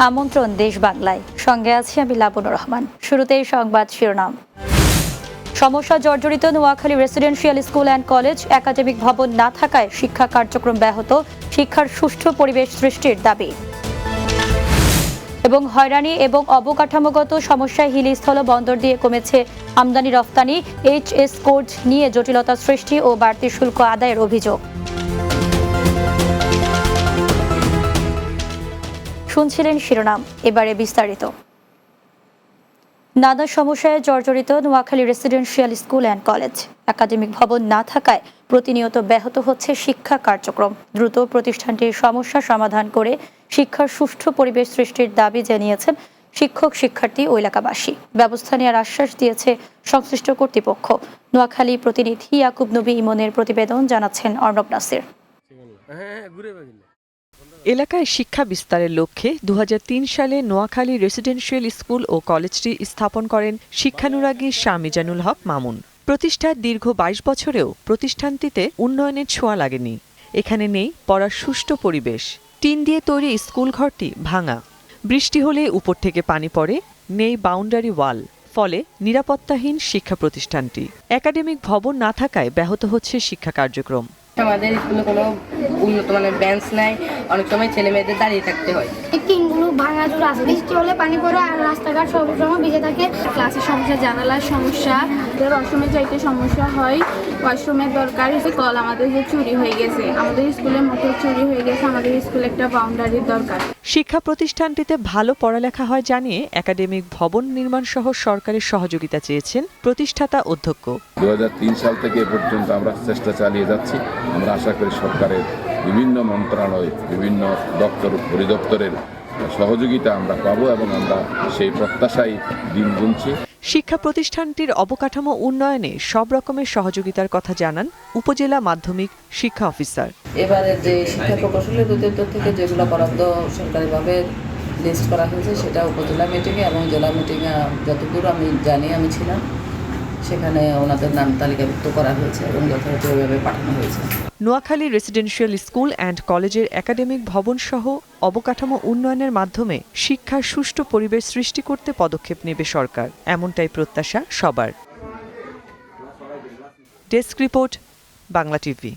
আমন্ত্রণ দেশ বাংলায়, সঙ্গে আছি আমি লাবনুর রহমান। শুরুতেই সংবাদ শিরোনাম। সমস্যা জর্জরিত Noakhali residential school and college, academic ভবন না থাকায় শিক্ষা কার্যক্রম ব্যাহত, শিক্ষার সুষ্ঠু পরিবেশ সৃষ্টির দাবি। এবং হয়রানি এবং অবকাঠামোগত সমস্যায় হিলি স্থল বন্দর দিয়ে কমেছে আমদানি রফতানি, এইচএস কোড নিয়ে জটিলতা সৃষ্টি ও বাড়তি শুল্ক আদায়ের অভিযোগ। শুনছিলেন শিরোনাম, এবারে বিস্তারিত। নানা সমস্যায় জর্জরিত Noakhali residential school and college, academic ভবন না থাকায় প্রতিনিয়ত ব্যাহত হচ্ছে শিক্ষা কার্যক্রম। দ্রুত প্রতিষ্ঠানটির সমস্যা সমাধান করে শিক্ষার সুষ্ঠু পরিবেশ সৃষ্টির দাবি জানিয়েছেন শিক্ষক, শিক্ষার্থী ও এলাকাবাসী। ব্যবস্থা নেওয়ার আশ্বাস দিয়েছে সংশ্লিষ্ট কর্তৃপক্ষ। নোয়াখালী প্রতিনিধি ইয়াকুব নবী ইমনের প্রতিবেদন, জানাচ্ছেন অর্ণব নাসির। এলাকায় শিক্ষা বিস্তারের লক্ষ্যে ২০০৩ সালে নোয়াখালী রেসিডেন্সিয়াল স্কুল ও কলেজটি স্থাপন করেন শিক্ষানুরাগী শাহ মিজানুল হক মামুন। প্রতিষ্ঠার দীর্ঘ ২২ বছরেও প্রতিষ্ঠানটিতে উন্নয়নের ছোঁয়া লাগেনি। এখানে নেই পড়ার সুষ্ঠু পরিবেশ। টিন দিয়ে তৈরি স্কুল ঘরটি ভাঙা, বৃষ্টি হলে উপর থেকে পানি পড়ে, নেই বাউন্ডারি ওয়াল, ফলে নিরাপত্তাহীন শিক্ষা প্রতিষ্ঠানটি। একাডেমিক ভবন না থাকায় ব্যাহত হচ্ছে শিক্ষা কার্যক্রম। আমাদের স্কুলে কোনো উন্নত মানের বেঞ্চ নাই, অনেক সময় ছেলে মেয়েদের দাঁড়িয়ে থাকতে হয়। টিনগুলো ভাঙা চুর আছে, বৃষ্টি হলে পানি পড়ে আর রাস্তাঘাট সব সময় ভিজে থাকে। ক্লাসের সমস্যা, জানালার সমস্যা, ওয়াশরুমে যাইতে সমস্যা হয়, ওয়াশরুমের দরকার। কল আমাদের যে চুরি হয়ে গেছে, আমাদের স্কুলের মোটর চুরি হয়ে গেছে, আমাদের স্কুলে একটা বাউন্ডারির দরকার। শিক্ষা প্রতিষ্ঠানটিতে ভালো পড়ালেখা হয় জানিয়ে একাডেমিক ভবন নির্মাণ সহ সরকারের সহযোগিতা চেয়েছেন প্রতিষ্ঠাতা অধ্যক্ষ। ২০০৩ সাল থেকে এ পর্যন্ত আমরা চেষ্টা চালিয়ে যাচ্ছি। আমরা আশা করি সরকারের বিভিন্ন মন্ত্রণালয়, বিভিন্ন দপ্তর পরিদপ্তরের সহযোগিতা আমরা পাবো এবং আমরা সেই প্রত্যাশায় দিন গুনছি। শিক্ষা প্রতিষ্ঠানটির অবকাঠামো উন্নয়নে সব রকমের সহযোগিতার কথা জানান উপজেলা মাধ্যমিক শিক্ষা অফিসার। এবারে যে শিক্ষা প্রকৌশলের উদ্যোগ থেকে যেগুলো বরাদ্দ সরকারিভাবে লিস্ট করা হয়েছে, সেটা উপজেলা মিটিংয়ে এবং জেলা মিটিংয়ে যতদূর আমি জানি, আমি ছিলাম সেখানে ওনাদের নাম তালিকাভুক্ত করা হয়েছে এবং যথাযথভাবে পাঠানো হয়েছে। নোয়াখালী রেসিডেন্সিয়াল স্কুল অ্যান্ড কলেজের একাডেমিক ভবন সহ অবকাঠামো উন্নয়নের মাধ্যমে শিক্ষার সুষ্ঠু পরিবেশ সৃষ্টি করতে পদক্ষেপ নেবে সরকার, এমনটাই প্রত্যাশা সবার। Desk report, Bangla TV.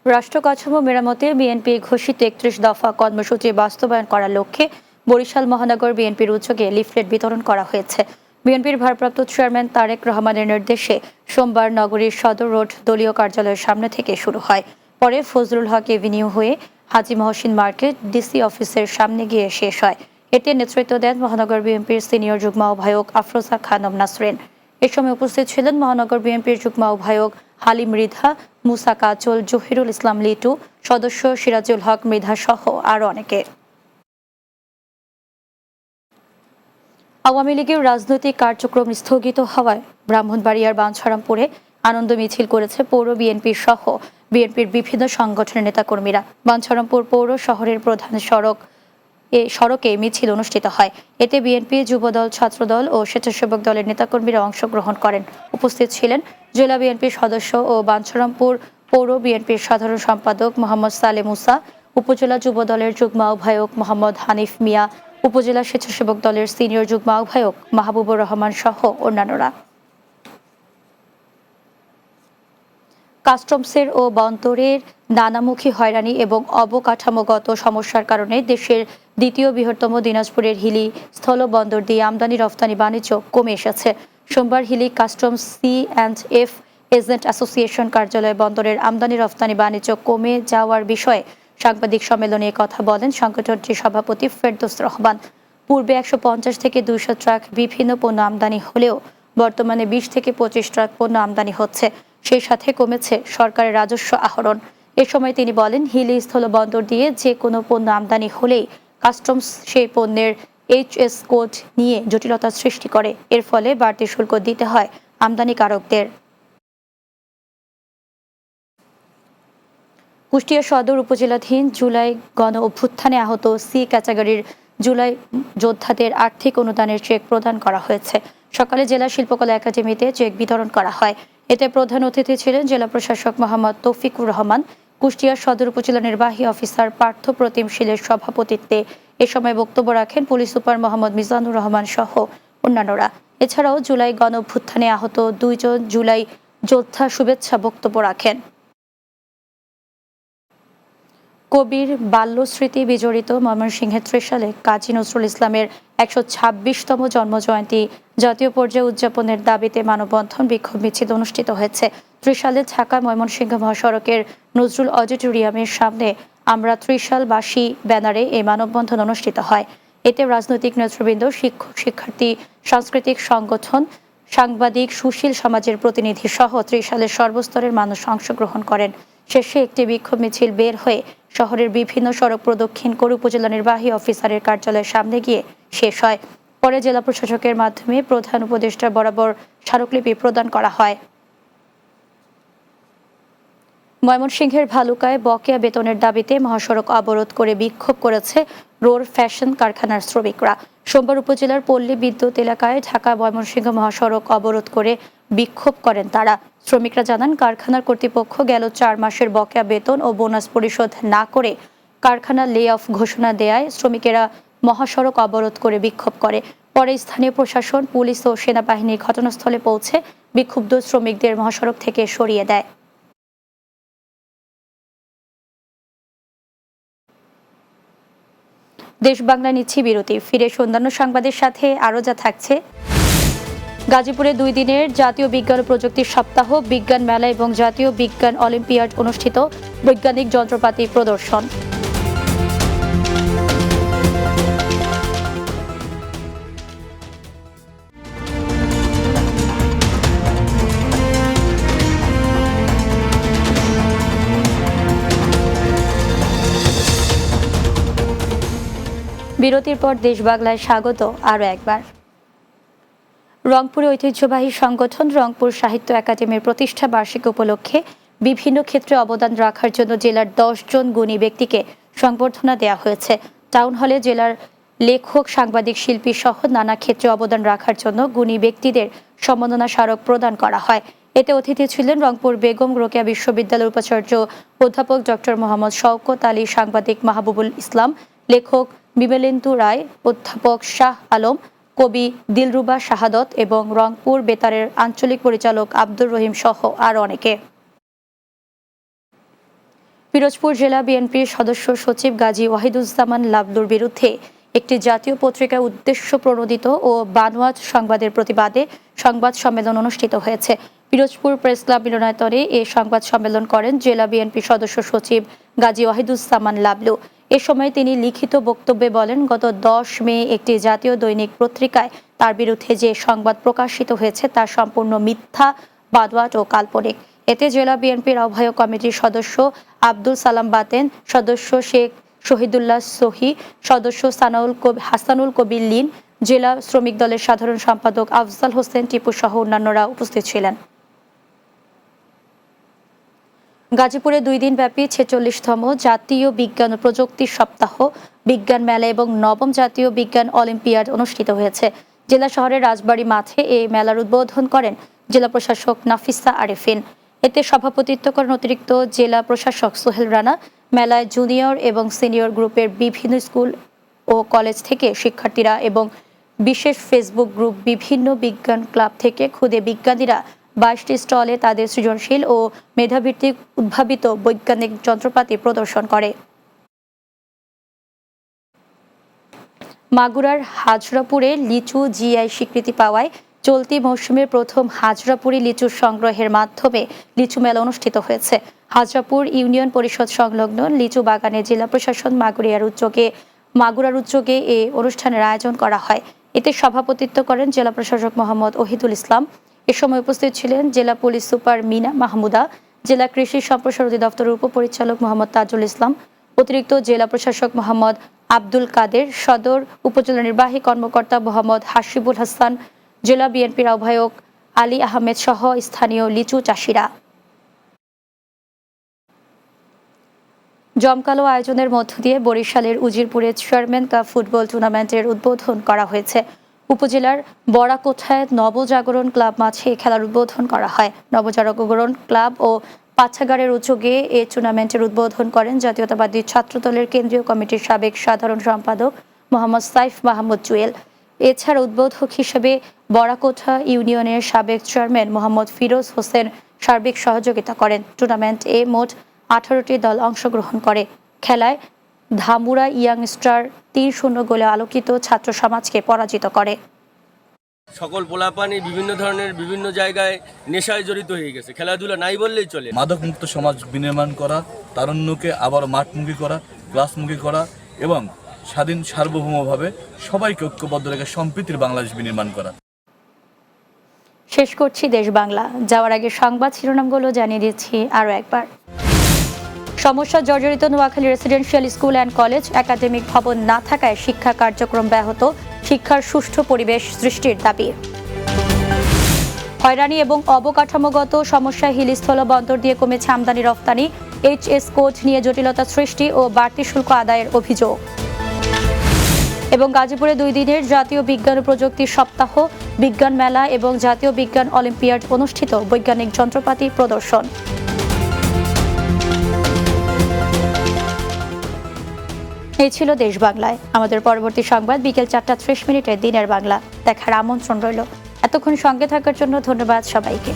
রাষ্ট্র কাঠামো মেরামতে বিএনপি ঘোষিত ৩১ দফা কর্মসূচি বাস্তবায়ন করার লক্ষ্যে বরিশাল মহানগর বিএনপির উদ্যোগে লিফলেট বিতরণ করা হয়েছে। বিএনপির ভারপ্রাপ্ত চেয়ারম্যান তারেক রহমানের নির্দেশে সোমবার নগরীর সদর রোড দলীয় কার্যালয়ের সামনে থেকে শুরু হয়। পরে ফজলুল হক এভিনিউ হয়ে হাজী মহসিন মার্কেট ডিসি অফিসের সামনে গিয়ে শেষ হয়। এতে নেতৃত্ব দেন মহানগর বিএনপির সিনিয়র যুগ্ম আহ্বায়ক আফরোজা খানম নাসরিন। এ সময় উপস্থিত ছিলেন মহানগর বিএনপির যুগ্ম আহ্বায়ক হালিম মৃধা, মুসা কাজল, জহিরুল ইসলাম লিটু, সদস্য সিরাজুল হক মৃধা সহ আরও অনেকে। আওয়ামী লীগের রাজনৈতিক কার্যক্রম স্থগিত হওয়ায় ব্রাহ্মণবাড়িয়ার বাঞ্ছারামপুরে আনন্দ মিছিল করেছে পৌর বিএনপির সহ বিএনপির বিভিন্ন সংগঠনের নেতাকর্মীরা। বাঞ্ছারামপুর পৌর শহরের প্রধান সড়কে মিছিল অনুষ্ঠিত হয়। এতে বিএনপি, যুবদল, ছাত্রদল ও স্বেচ্ছাসেবক দলের নেতাকর্মীরা অংশগ্রহণ করেন। উপস্থিত ছিলেন জেলা বিএনপির সদস্য ও বাঞ্ছারামপুর পৌর বিএনপির সাধারণ সম্পাদক মোহাম্মদ সালে মুসা, উপজেলা যুবদলের যুগ্ম আহ্বায়ক মোহাম্মদ হানিফ মিয়া, উপজেলা স্বেচ্ছাসেবক দলের সিনিয়র যুগ্ম আহ্বায়ক মাহবুবুর রহমান সহ অন্যান্যরা। কাস্টমসের ও বন্দরের নানামুখী হয়রানি এবং অবকাঠামোগত সমস্যার কারণে দেশের দ্বিতীয় বৃহত্তম দিনাজপুরের হিলি স্থল বন্দর দিয়ে আমদানি রফতানি বাণিজ্য কমে এসেছে। সোমবার Hili customs C&F agent association কার্যালয়ে বন্দরের আমদানি রফতানি বাণিজ্য কমে যাওয়ার বিষয়ে সাংবাদিক সম্মেলনে কথা বলেন সংগঠনটির সভাপতি ফেরদৌস রহমান। পূর্বে ১৫০ থেকে ২০০ ট্রাক বিভিন্ন পণ্য আমদানি হলেও বর্তমানে ২০ থেকে ২৫ ট্রাক পণ্য আমদানি হচ্ছে। সেই সাথে কমেছে সরকারের রাজস্ব আহরণ। এ সময় তিনি বলেন, হিলি স্থল বন্দর দিয়ে যে কোনো পণ্য আমদানি হলেই কাস্টমস সেই পণ্যের এইচএস কোড নিয়ে জটিলতা সৃষ্টি করে। এর ফলে বাড়তি শুল্ক দিতে হয় আমদানিকারকদের। কুষ্টিয়া সদর উপজেলাধীন জুলাই গণ অভ্যুত্থানে আহত সি ক্যাটাগরির জুলাই যোদ্ধাদের আর্থিক অনুদানের চেক প্রদান করা হয়েছে। সকালে জেলা শিল্পকলা একাডেমিতে চেক বিতরণ করা হয়। এতে প্রধান অতিথি ছিলেন জেলা প্রশাসক মোহাম্মদ তৌফিকুর রহমান, কুষ্টিয়া সদর উপজেলা নির্বাহী অফিসার পার্থ প্রতিম শীলের সভাপতিত্বে এ সময় বক্তব্য রাখেন পুলিশ সুপার মোহাম্মদ মিজানুর রহমান সহ অন্যান্যরা। এছাড়াও জুলাই গণঅভ্যুত্থানে আহত 2 জন জুলাই যোদ্ধা শুভেচ্ছা বক্তব্য রাখেন। কবির বাল্যস্মৃতি বিজড়িত ময়মনসিংহের ত্রিশালে কাজী নজরুল ইসলামের 126তম জন্মজয়ন্তী জাতীয় পর্যায়ে উদযাপনের দাবিতে মানববন্ধন বিক্ষোভ মিছিল অনুষ্ঠিত হয়েছে। ত্রিশালে ঢাকা ময়মনসিংহ মহাসড়কের নজরুল অডিটোরিয়ামের সামনে আমরা ত্রিশালবাসী ব্যানারে এই মানববন্ধন অনুষ্ঠিত হয়। এতে রাজনৈতিক নেতৃবৃন্দ, শিক্ষক, শিক্ষার্থী, সাংস্কৃতিক সংগঠন, সাংবাদিক, সুশীল সমাজের প্রতিনিধি সহ ত্রিশালের সর্বস্তরের মানুষ অংশগ্রহণ করেন। শেষে একটি বিক্ষোভ মিছিল বের হয়ে শহরের বিভিন্ন সড়ক প্রদক্ষিণ করে উপজেলা নির্বাহী অফিসারের কার্যালয়ের সামনে গিয়ে শেষ হয়। পরে জেলা প্রশাসকের মাধ্যমে প্রধান উপদেষ্টা বরাবর স্মারকলিপি প্রদান করা হয়। ময়মনসিংহের ভালুকায় বকেয়া বেতনের দাবিতে মহাসড়ক অবরোধ করে বিক্ষোভ করেছে রোর ফ্যাশন কারখানার শ্রমিকরা। সোমবার উপজেলার পল্লী বিদ্যুৎ এলাকায় ঢাকা ময়মনসিংহ মহাসড়ক অবরোধ করে বিক্ষোভ করেন তারা। শ্রমিকরা জানান, কারখানার কর্তৃপক্ষ গেল 4 মাসের বকেয়া বেতন ও বোনাস পরিশোধ না করে কারখানা লে অফ ঘোষণা দেয়ায় শ্রমিকেরা মহাসড়ক অবরোধ করে বিক্ষোভ করে। পরে স্থানীয় প্রশাসন, পুলিশ ও সেনাবাহিনী ঘটনাস্থলে পৌঁছে বিক্ষুব্ধ শ্রমিকদের মহাসড়ক থেকে সরিয়ে দেয়। দেশ বাংলা নিচ্ছি বিরতি, ফিরে অন্যান্য সংবাদের সাথে আরও যা থাকছে। গাজীপুরে 2 দিনের জাতীয় বিজ্ঞান ও প্রযুক্তি সপ্তাহ, বিজ্ঞান মেলা এবং জাতীয় বিজ্ঞান অলিম্পিয়াড অনুষ্ঠিত, বৈজ্ঞানিক যন্ত্রপাতি প্রদর্শন। বিরতির পর দেশ বাংলায় স্বাগত আরও একবার। রংপুরে ঐতিহ্যবাহী সংগঠন রংপুর সাহিত্য একাডেমির প্রতিষ্ঠা বার্ষিকী উপলক্ষে বিভিন্ন ক্ষেত্রে অবদান রাখার জন্য জেলার 10 জন গুণী ব্যক্তিকে সংবর্ধনা দেওয়া হয়েছে। টাউন হলে জেলার লেখক, সাংবাদিক, শিল্পী সহ নানা ক্ষেত্রে অবদান রাখার জন্য গুণী ব্যক্তিদের সম্মাননা স্মারক প্রদান করা হয়। এতে অতিথি ছিলেন রংপুর বেগম রোকেয়া বিশ্ববিদ্যালয়ের উপাচার্য অধ্যাপক ডক্টর মোহাম্মদ শওকত আলী, সাংবাদিক মাহবুবুল ইসলাম, লেখক বিমলেন্দু রায়, অধ্যাপক শাহ আলম, কবি দিলরুবা শাহাদত এবং রংপুর বেতারের আঞ্চলিক পরিচালক আব্দুর রহিম সহ আরও অনেকে। পিরোজপুর জেলা বিএনপির সদস্য সচিব গাজী ওয়াহিদুজ্জামান লাবলুর বিরুদ্ধে একটি জাতীয় পত্রিকায় উদ্দেশ্য প্রণোদিত ও বানোয়াট সংবাদের প্রতিবাদে সংবাদ সম্মেলন অনুষ্ঠিত হয়েছে। পিরোজপুর প্রেস ক্লাব মিলনায়তনে এ সংবাদ সম্মেলন করেন জেলা বিএনপি সদস্য সচিব গাজী ওয়াহিদুজ্জামান লাবলু। এ সময় তিনি লিখিত বক্তব্যে বলেন, গত 10 মে একটি জাতীয় দৈনিক পত্রিকায় তার বিরুদ্ধে যে সংবাদ প্রকাশিত হয়েছে তা সম্পূর্ণ মিথ্যা, বানোয়াট ও কাল্পনিক। এতে জেলা বিএনপির আহ্বায়ক কমিটির সদস্য আব্দুল সালাম বাতেন, সদস্য শেখ শহীদুল্লাহ সহি, সদস্য হাসানুল কবির লিন, জেলা শ্রমিক দলের সাধারণ সম্পাদক আফজাল হোসেন টিপু সহ অন্যান্যরা উপস্থিত ছিলেন। গাজীপুরে 2 দিনব্যাপী 46তম জাতীয় বিজ্ঞান ও প্রযুক্তি সপ্তাহ, বিজ্ঞান মেলা এবং 9ম জাতীয় বিজ্ঞান অলিম্পিয়াড অনুষ্ঠিত হয়েছে। জেলা শহরের রাজবাড়ী মাঠে এই মেলার উদ্বোধন করেন জেলা প্রশাসক নাফিসা আরেফিন। এতে সভাপতিত্ব করেন অতিরিক্ত জেলা প্রশাসক সোহেল রানা। মেলায় জুনিয়র এবং সিনিয়র গ্রুপের বিভিন্ন স্কুল ও কলেজ থেকে শিক্ষার্থীরা এবং বিশেষ ফেসবুক গ্রুপ, বিভিন্ন বিজ্ঞান ক্লাব থেকে ক্ষুদে বিজ্ঞানীরা 22টি স্টলে তাদের সৃজনশীল ও মেধাভিত্তিক উদ্ভাবিত বৈজ্ঞানিক যন্ত্রপাতি প্রদর্শন করে। মাগুরার হাজরাপুরে লিচু জিআই স্বীকৃতি পাওয়ায় চলতি মৌসুমের প্রথম হাজরাপুরি লিচু সংগ্রহের মাধ্যমে লিচু মেলা অনুষ্ঠিত হয়েছে। হাজরাপুর ইউনিয়ন পরিষদ সংলগ্ন লিচু বাগানে জেলা প্রশাসন মাগুরার উদ্যোগে এ অনুষ্ঠানের আয়োজন করা হয়। এতে সভাপতিত্ব করেন জেলা প্রশাসক মোহাম্মদ ওহিদুল ইসলাম। এ সময় উপস্থিত ছিলেন জেলা পুলিশ সুপার মিনা মাহমুদা, জেলা কৃষি সম্প্রসারণ অধিদপ্তরের উপপরিচালক মোহাম্মদ তাজুল ইসলাম, অতিরিক্ত জেলা প্রশাসক মোহাম্মদ আব্দুল কাদের, সদর উপজেলা নির্বাহী কর্মকর্তা মোহাম্মদ হাসিবুল হাসান, জেলা বিএনপির আহ্বায়ক আলী আহমেদ সহ স্থানীয় লিচু চাষিরা। জমকালো আয়োজনের মধ্য দিয়ে বরিশালের উজিরপুরে চেয়ারম্যান কাপ ফুটবল টুর্নামেন্টের উদ্বোধন করা হয়েছে। উপজেলার বড়াকোঠায় নবজাগরণ ক্লাব মাঠে খেলার উদ্বোধন করা হয়। নবজাগরণ ক্লাব ও পাঠাগারের উদ্যোগে এ টুর্নামেন্টের উদ্বোধন করেন জাতীয়তাবাদী ছাত্রদলের কেন্দ্রীয় কমিটির সাবেক সাধারণ সম্পাদক মোহাম্মদ সাইফ মাহমুদ জুয়েল। এছাড়া উদ্বোধক হিসেবে বড়াকোঠা ইউনিয়নের সাবেক চেয়ারম্যান মোহাম্মদ ফিরোজ হোসেন সার্বিক সহযোগিতা করেন। টুর্নামেন্টে মোট 18টি দল অংশগ্রহণ করে। খেলায় ধামুরা ইয়াং স্টার 3-0 গোলে আলোকিত ছাত্র সমাজকে পরাজিত করে। সকল পোলাপানি বিভিন্ন ধরনের বিভিন্ন জায়গায় নেশায় জড়িত হয়ে গেছে, খেলাধুলা নাই বললেই চলে। মাদকমুক্ত সমাজ বিনির্মাণ করা, তারুণ্যকে আবার মাঠমুখী করা, ক্লাসমুখী করা এবং স্বাধীন সার্বভৌমভাবে সবাইকে ঐক্যবদ্ধ রেখে সম্প্রীতির বাংলাদেশ বিনির্মাণ করা। শেষ করছি দেশ বাংলা। যাওয়ার আগে সংবাদ শিরোনামগুলো জানিয়ে দিচ্ছি আরও একবার। সমস্যা জর্জরিত Noakhali residential school and college. Academic ভবন না থাকায় শিক্ষা কার্যক্রম ব্যাহত, শিক্ষার সুষ্ঠু পরিবেশ সৃষ্টির দাবি। হয়রানি এবং অবকাঠামোগত সমস্যা হিলিস্থল বন্দর দিয়ে কমেছে আমদানি রফতানি। HS কোড নিয়ে জটিলতা সৃষ্টি ও বাড়তি শুল্ক আদায়ের অভিযোগ। এবং গাজীপুরে 2 দিনের জাতীয় বিজ্ঞান ও প্রযুক্তি সপ্তাহ, বিজ্ঞান মেলা এবং জাতীয় বিজ্ঞান অলিম্পিয়াড অনুষ্ঠিত, বৈজ্ঞানিক যন্ত্রপাতি প্রদর্শন। এই ছিল দেশ বাংলায়। আমাদের পরবর্তী সংবাদ বিকেল 4:30 দিনের বাংলা দেখার আমন্ত্রণ রইল। এতক্ষণ সঙ্গে থাকার জন্য ধন্যবাদ সবাইকে।